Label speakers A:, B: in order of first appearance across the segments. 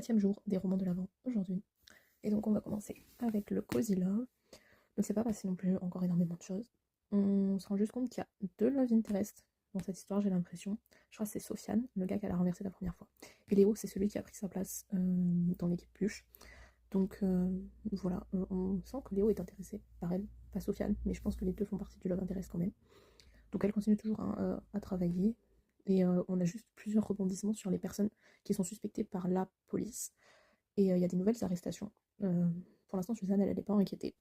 A: 7e jour des romans de l'Avent aujourd'hui. Et donc on va commencer avec le Cozy Love. Donc c'est pas passé non plus encore énormément de choses. On se rend juste compte qu'il y a 2 love interest dans cette histoire, j'ai l'impression. Je crois que c'est Sofiane, le gars qui a renversé la première fois. Et Léo, c'est celui qui a pris sa place dans l'équipe Pluche. Donc voilà, on sent que Léo est intéressé par elle, pas Sofiane, mais je pense que les deux font partie du love interest quand même. Donc elle continue toujours à travailler. Et on a juste plusieurs rebondissements sur les personnes qui sont suspectées par la police. Et il y a des nouvelles arrestations. Pour l'instant, Suzanne, elle n'est pas inquiétée.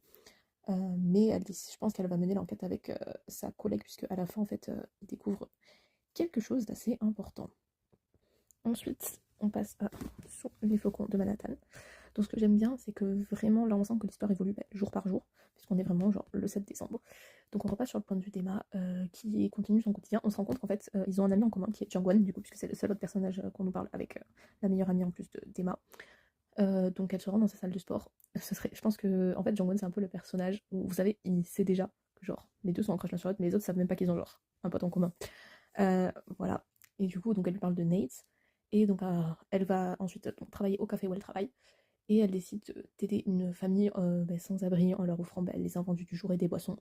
A: Mais je pense qu'elle va mener l'enquête avec sa collègue, puisque à la fin, en fait, il découvre quelque chose d'assez important. Ensuite, on passe sur les flocons de Manhattan. Donc ce que j'aime bien, c'est que vraiment, là, on sent que l'histoire évolue jour par jour, puisqu'on est vraiment genre le 7 décembre. Donc on repasse sur le point de vue d'Emma, qui continue son quotidien. On se rend compte qu'en fait, ils ont un ami en commun, qui est Jungwon, du coup, puisque c'est le seul autre personnage qu'on nous parle, avec la meilleure amie en plus d'Emma. Donc elle se rend dans sa salle de sport. Je pense que en fait Jungwon c'est un peu le personnage où vous savez il sait déjà que genre les deux sont en crush l'un sur l'autre mais les autres savent même pas qu'ils ont genre un pote en commun. Voilà. Et du coup donc elle lui parle de Nate et donc elle va ensuite donc, travailler au café où elle travaille et elle décide d'aider une famille sans abri en leur offrant les invendus du jour et des boissons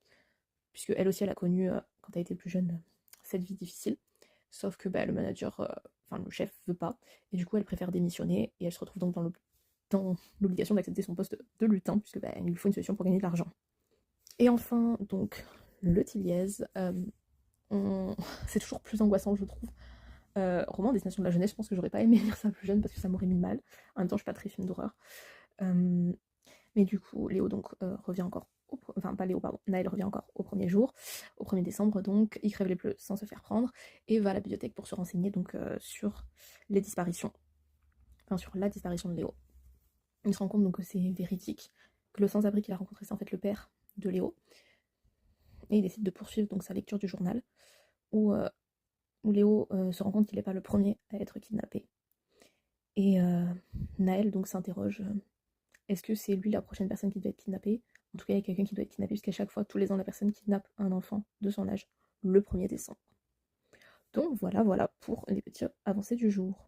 A: puisque elle aussi elle a connu quand elle était plus jeune cette vie difficile. Sauf que le manager, enfin le chef veut pas et du coup elle préfère démissionner et elle se retrouve donc dans l'obligation d'accepter son poste de lutin, puisque il lui faut une solution pour gagner de l'argent. Et enfin, donc, le Tiliez, c'est toujours plus angoissant, je trouve. Roman Destination de la jeunesse, je pense que j'aurais pas aimé lire ça plus jeune parce que ça m'aurait mis mal. En même temps, je suis pas très film d'horreur. Mais du coup, Léo donc revient encore, enfin pas Léo, pardon, Naël revient encore au premier jour, au 1er décembre, donc il crève les pneus sans se faire prendre et va à la bibliothèque pour se renseigner donc sur les disparitions, enfin sur la disparition de Léo. Il se rend compte donc que c'est véridique, que le sans-abri qu'il a rencontré c'est en fait le père de Léo, et il décide de poursuivre donc sa lecture du journal, où Léo se rend compte qu'il n'est pas le premier à être kidnappé. Et Naël donc s'interroge, est-ce que c'est lui la prochaine personne qui doit être kidnappée? En tout cas, il y a quelqu'un qui doit être kidnappé, puisqu'à chaque fois, tous les ans, la personne kidnappe un enfant de son âge, le 1er décembre. Donc voilà pour les petits avancées du jour.